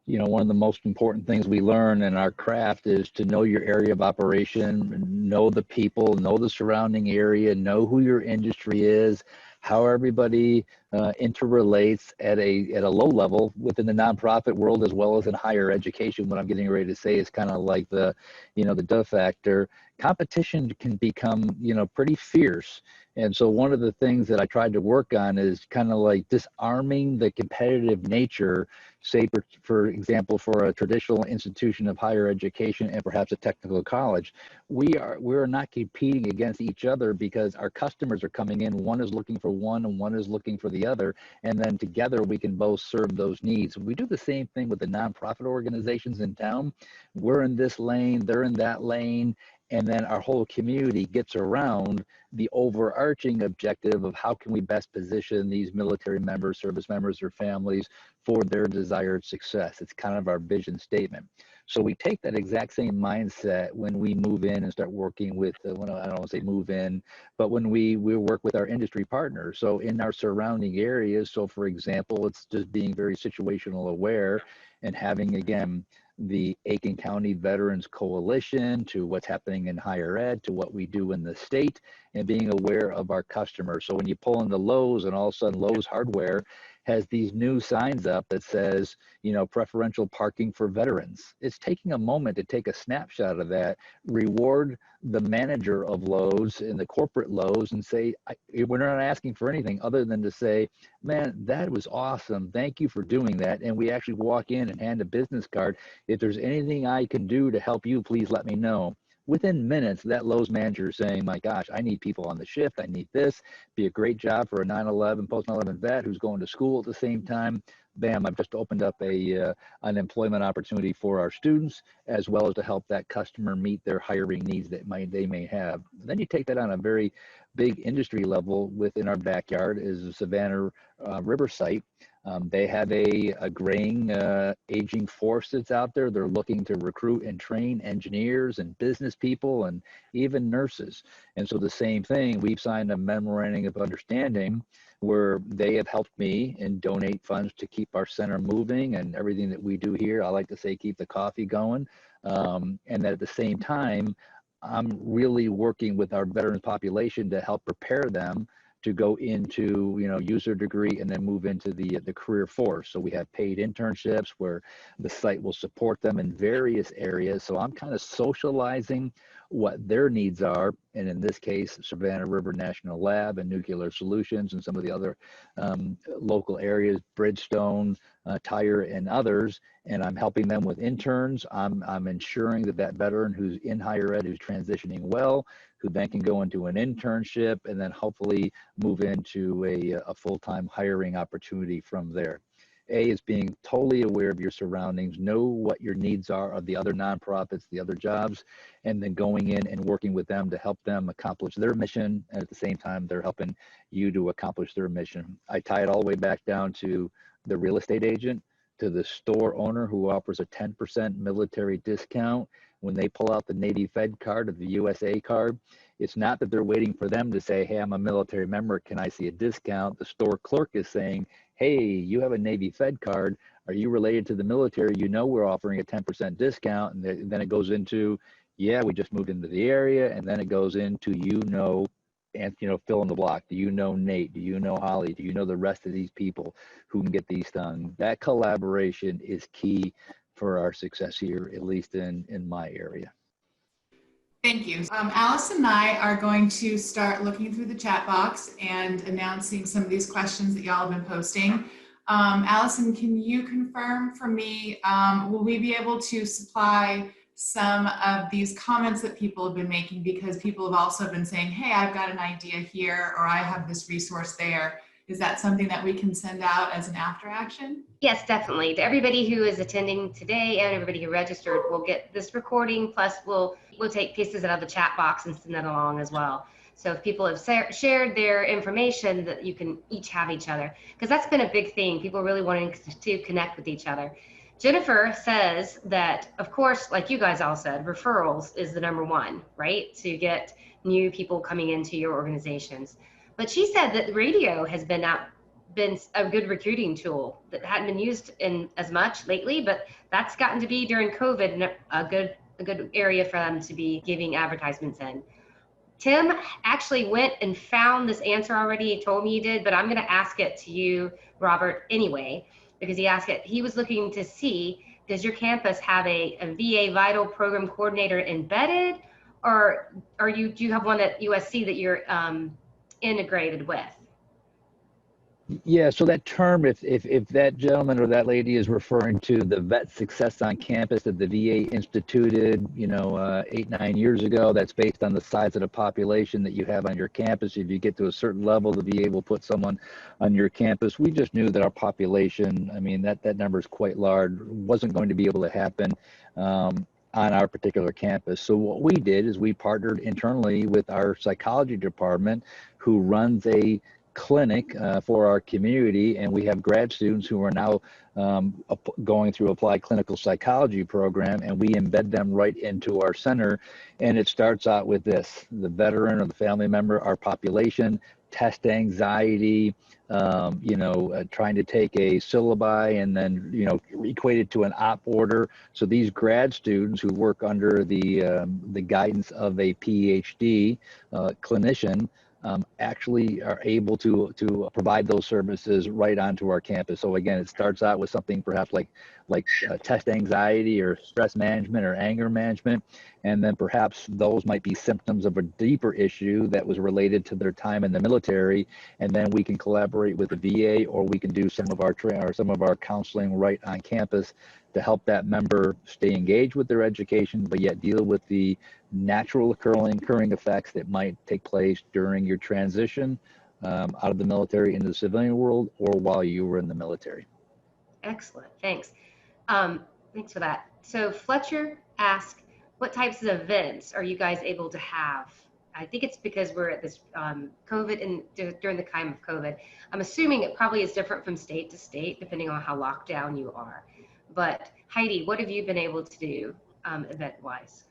you know, one of the most important things we learn in our craft is to know your area of operation, know the people, know the surrounding area, know who your industry is, how everybody interrelates at a low level within the nonprofit world, as well as in higher education. What I'm getting ready to say is kind of like the, you know, the duh factor. Competition can become, you know, pretty fierce. And so one of the things that I tried to work on is kind of like disarming the competitive nature, say for example, for a traditional institution of higher education and perhaps a technical college. We're not competing against each other, because our customers are coming in. One is looking for one and one is looking for the other. And then together we can both serve those needs. We do the same thing with the nonprofit organizations in town. We're in this lane, they're in that lane. And then our whole community gets around the overarching objective of how can we best position these military members, service members, or families for their desired success. It's kind of our vision statement. So we take that exact same mindset when we move in and start working with, I don't want to say move in, but when we work with our industry partners. So in our surrounding areas, so for example, it's just being very situational aware and having, again, the Aiken County Veterans Coalition, to what's happening in higher ed, to what we do in the state, and being aware of our customers. So when you pull into Lowe's, and all of a sudden Lowe's Hardware has these new signs up that says, you know, preferential parking for veterans. It's taking a moment to take a snapshot of that, reward the manager of Lowe's and the corporate Lowe's, and say, we're not asking for anything other than to say, man, that was awesome. Thank you for doing that. And we actually walk in and hand a business card. If there's anything I can do to help you, please let me know. Within minutes, that Lowe's manager is saying, my gosh, I need people on the shift. I need this. Be a great job for a 9/11, post 9/11 vet who's going to school at the same time. Bam, I've just opened up an employment opportunity for our students, as well as to help that customer meet their hiring needs that they may have. Then you take that on a very big industry level. Within our backyard is the Savannah River site. They have a graying, aging force that's out there. They're looking to recruit and train engineers and business people and even nurses. And so the same thing, we've signed a memorandum of understanding where they have helped me and donate funds to keep our center moving and everything that we do here. I like to say, keep the coffee going. And that at the same time, I'm really working with our veterans population to help prepare them to go into, you know, use their degree and then move into the career force. So we have paid internships where the site will support them in various areas. So I'm kind of socializing what their needs are. And in this case, Savannah River National Lab and Nuclear Solutions and some of the other local areas, Bridgestone, Tire, and others. And I'm helping them with interns. I'm ensuring that that veteran who's in higher ed, who's transitioning well, who then can go into an internship and then hopefully move into a full-time hiring opportunity from there. A is being totally aware of your surroundings, know what your needs are of the other nonprofits, the other jobs, and then going in and working with them to help them accomplish their mission. And at the same time, they're helping you to accomplish their mission. I tie it all the way back down to the real estate agent, to the store owner who offers a 10% military discount when they pull out the Navy Fed card or the USA card. It's not that they're waiting for them to say, hey, I'm a military member, can I see a discount? The store clerk is saying, hey, you have a Navy Fed card. Are you related to the military? You know we're offering a 10% discount. And then it goes into, yeah, we just moved into the area. And then it goes into, and fill in the block. Do you know Nate? Do you know Holly? Do you know the rest of these people who can get these done? That collaboration is key for our success here, at least in my area. Thank you. Alice and I are going to start looking through the chat box and announcing some of these questions that y'all have been posting. Allison, can you confirm for me, will we be able to supply some of these comments that people have been making, because people have also been saying, hey, I've got an idea here, or I have this resource there. Is that something that we can send out as an after action? Yes, definitely. To everybody who is attending today and everybody who registered, will get this recording, plus we'll take pieces out of the chat box and send that along as well. So if people have shared their information, that you can each have each other, because that's been a big thing. People really wanting to connect with each other. Jennifer says that, of course, like you guys all said, referrals is the number one, right? To get new people coming into your organizations. But she said that radio has been a good recruiting tool that hadn't been used in as much lately, but that's gotten to be during COVID and a good area for them to be giving advertisements in. Tim actually went and found this answer already. He told me he did, but I'm going to ask it to you, Robert, anyway, because he asked it. He was looking to see, does your campus have a VA Vital Program Coordinator embedded, or do you have one at USC that you're integrated with? Yeah, so that term, if that gentleman or that lady is referring to the vet success on campus that the VA instituted, 8-9 years ago, that's based on the size of the population that you have on your campus. If you get to a certain level, the VA will put someone on your campus. We just knew that our population, that number is quite large, wasn't going to be able to happen on our particular campus. So what we did is we partnered internally with our psychology department, who runs a clinic for our community, and we have grad students who are now going through applied clinical psychology program, and we embed them right into our center. And it starts out with this: the veteran or the family member, our population, test anxiety, trying to take a syllabi and then equate it to an op order. So these grad students who work under the guidance of a PhD clinician actually are able to provide those services right onto our campus. So again, it starts out with something perhaps like test anxiety or stress management or anger management, and then perhaps those might be symptoms of a deeper issue that was related to their time in the military, and then we can collaborate with the VA, or we can do some of our counseling right on campus to help that member stay engaged with their education, but yet deal with the natural occurring effects that might take place during your transition out of the military into the civilian world, or while you were in the military. Excellent, thanks. Thanks for that. So Fletcher asked, what types of events are you guys able to have? I think it's because we're at this COVID and during the time of COVID. I'm assuming it probably is different from state to state, depending on how locked down you are. But Heidi, what have you been able to do event-wise?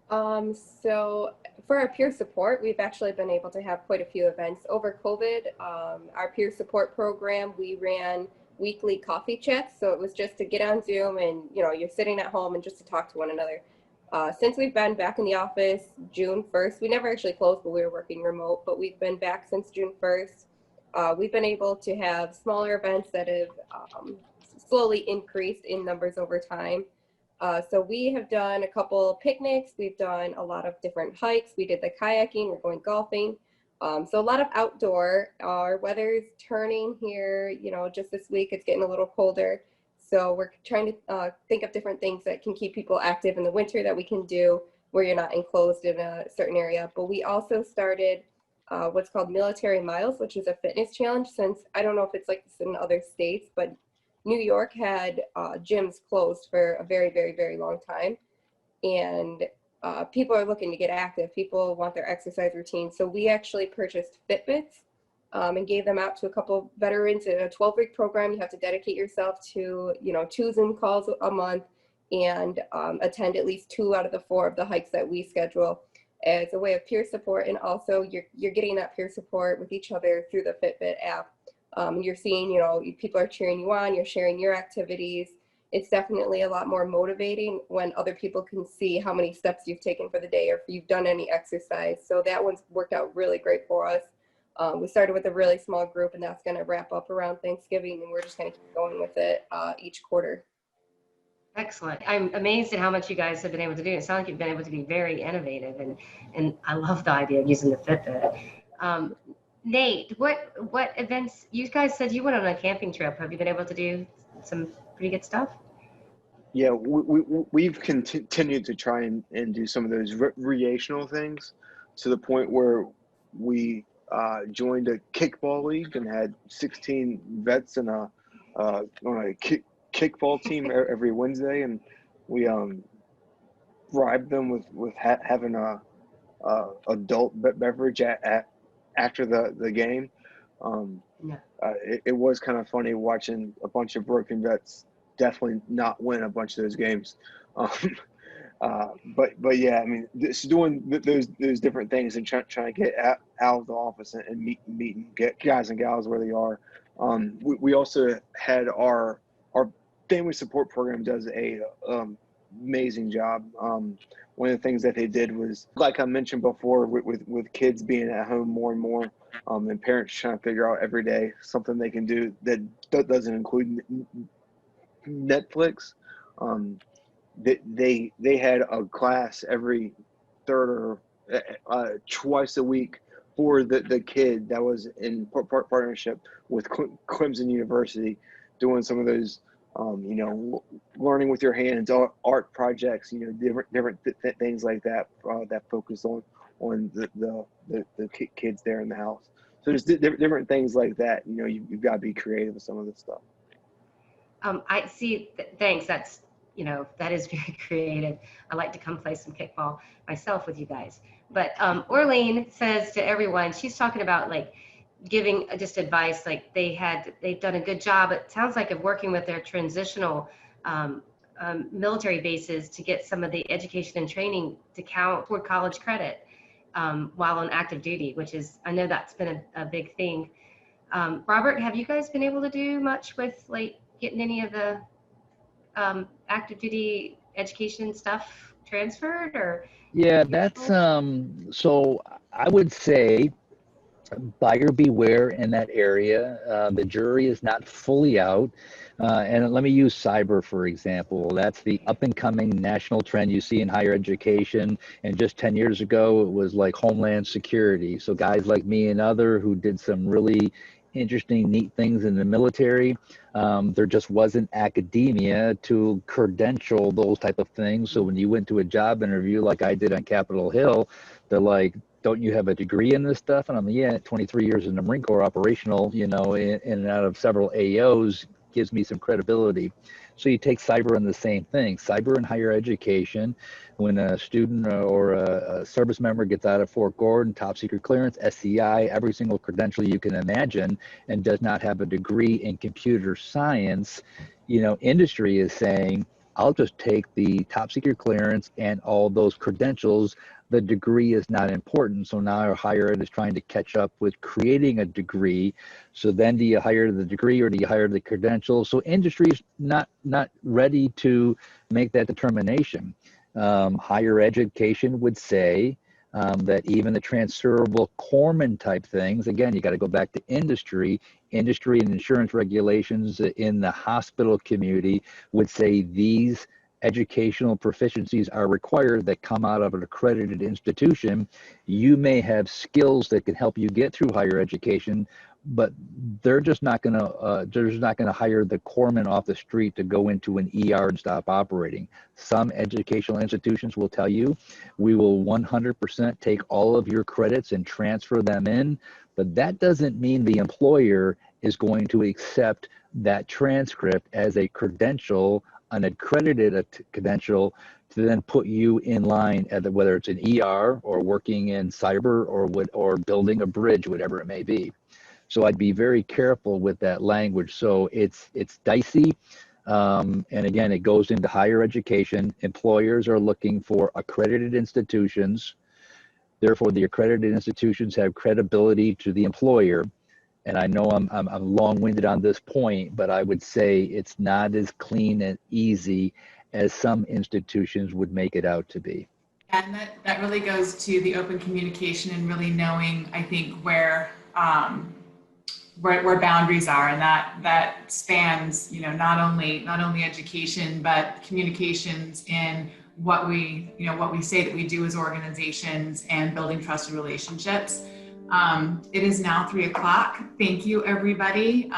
So for our peer support, we've actually been able to have quite a few events over COVID. Our peer support program, we ran weekly coffee chats. So it was just to get on Zoom and, you're sitting at home and just to talk to one another. Since we've been back in the office June 1st, we never actually closed, but we were working remote, but we've been back since June 1st. We've been able to have smaller events that have slowly increased in numbers over time. So we have done a couple picnics. We've done a lot of different hikes. We did the kayaking. We're going golfing. So a lot of outdoor. Our weather's turning here. You know, just this week it's getting a little colder. So we're trying to think of different things that can keep people active in the winter that we can do where you're not enclosed in a certain area. But we also started what's called Military Miles, which is a fitness challenge. Since I don't know if it's like this in other states, but New York had gyms closed for a very, very, very long time. And people are looking to get active. People want their exercise routine. So we actually purchased Fitbits and gave them out to a couple veterans in a 12-week program. You have to dedicate yourself to, you know, 2 Zoom calls a month and attend at least 2 out of the 4 of the hikes that we schedule as a way of peer support. And also you're getting that peer support with each other through the Fitbit app. You're seeing, you know, people are cheering you on, you're sharing your activities. It's definitely a lot more motivating when other people can see how many steps you've taken for the day or if you've done any exercise. So that one's worked out really great for us. We started with a really small group, and that's going to wrap up around Thanksgiving, and we're just going to keep going with it each quarter. Excellent. I'm amazed at how much you guys have been able to do. It sounds like you've been able to be very innovative, and I love the idea of using the Fitbit. Nate, what events, you guys said you went on a camping trip. Have you been able to do some pretty good stuff? Yeah, we've continued to try and do some of those recreational things to the point where we joined a kickball league and had 16 vets on a kickball team every Wednesday, and we bribed them with having a adult beverage after the game. It was kind of funny watching a bunch of broken vets definitely not win a bunch of those games. But yeah, I mean, just doing those different things and trying to get out of the office and meet and get guys and gals where they are. We also had our family support program does a amazing job. One of the things that they did was, like I mentioned before, with kids being at home more and more, and parents trying to figure out every day something they can do that doesn't include Netflix. They had a class every third or twice a week for the kid that was in partnership with Clemson University, doing some of those you know, learning with your hands, art projects, you know, different things like that that focus on the kids there in the house. So there's different things like that. You know, you've got to be creative with some of this stuff. I see. Thanks. That's, you know, that is very creative. I like to come play some kickball myself with you guys. But Orlean says to everyone, she's talking about like giving just advice, like they've done a good job, it sounds like, of working with their transitional military bases to get some of the education and training to count toward college credit while on active duty, which is, I know that's been a big thing. Robert, have you guys been able to do much with like getting any of the active duty education stuff transferred, or? Yeah, that's so I would say buyer beware in that area. The jury is not fully out. And let me use cyber, for example. That's the up and coming national trend you see in higher education. And just 10 years ago, it was like Homeland Security. So guys like me and other who did some really interesting, neat things in the military, there just wasn't academia to credential those type of things. So when you went to a job interview like I did on Capitol Hill, they're like, don't you have a degree in this stuff? And I'm like, yeah, 23 years in the Marine Corps operational, you know, in and out of several AOs gives me some credibility. So you take cyber and the same thing. Cyber in higher education, when a student or a service member gets out of Fort Gordon, top secret clearance, SCI, every single credential you can imagine, and does not have a degree in computer science, you know, industry is saying, I'll just take the top secret clearance and all those credentials. The degree is not important. So now our higher ed is trying to catch up with creating a degree. So then do you hire the degree or do you hire the credentials? So industry's not ready to make that determination. Higher education would say that even the transferable corpsman type things, again, you got to go back to industry and insurance regulations in the hospital community would say these educational proficiencies are required that come out of an accredited institution. You may have skills that can help you get through higher education, but they're just not going to hire the corpsman off the street to go into an ER and stop operating. Some educational institutions will tell you, we will 100% take all of your credits and transfer them in, but that doesn't mean the employer is going to accept that transcript as a credential, an accredited credential, to then put you in line at whether it's an ER or working in cyber or building a bridge, whatever it may be. So I'd be very careful with that language. So it's dicey. And again, it goes into higher education. Employers are looking for accredited institutions. Therefore, the accredited institutions have credibility to the employer. And I know I'm long-winded on this point, but I would say it's not as clean and easy as some institutions would make it out to be. And that really goes to the open communication and really knowing, I think, where boundaries are, and that spans, not only education, but communications in what we say that we do as organizations and building trusted relationships. It is now 3:00. Thank you, everybody.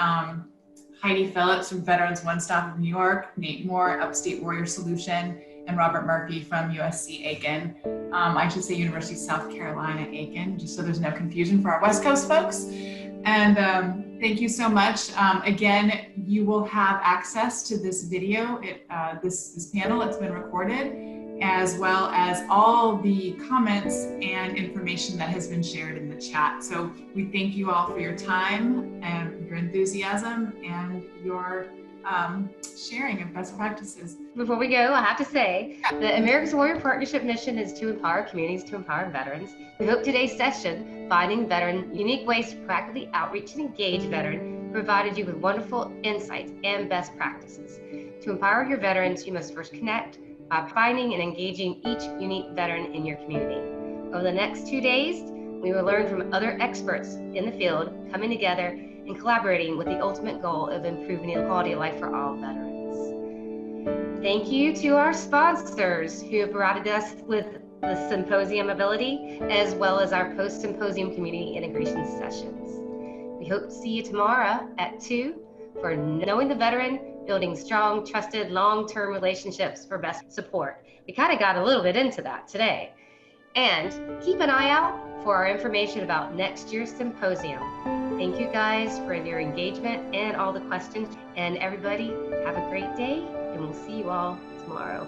Heidi Phillips from Veterans One Stop of New York, Nate Moore, Upstate Warrior Solution, and Robert Murphy from USC Aiken. I should say University of South Carolina Aiken, just so there's no confusion for our West Coast folks. And thank you so much. Again, you will have access to this video, this panel. It's been recorded, as well as all the comments and information that has been shared in the chat. So we thank you all for your time and your enthusiasm and your sharing of best practices. Before we go, I have to say, the America's Warrior Partnership mission is to empower communities to empower veterans. We hope today's session, Finding Veteran, Unique Ways to Practically Outreach and Engage Veteran, provided you with wonderful insights and best practices. To empower your veterans, you must first connect by finding and engaging each unique veteran in your community. Over the next 2 days, we will learn from other experts in the field, coming together and collaborating with the ultimate goal of improving the quality of life for all veterans. Thank you to our sponsors who have provided us with the Symposium ability, as well as our post-symposium community integration sessions. We hope to see you tomorrow at 2 for Knowing the Veteran, Building Strong, Trusted, Long-Term Relationships for Best Support. We kind of got a little bit into that today. And keep an eye out for our information about next year's symposium. Thank you guys for your engagement and all the questions. And everybody, have a great day, and we'll see you all tomorrow.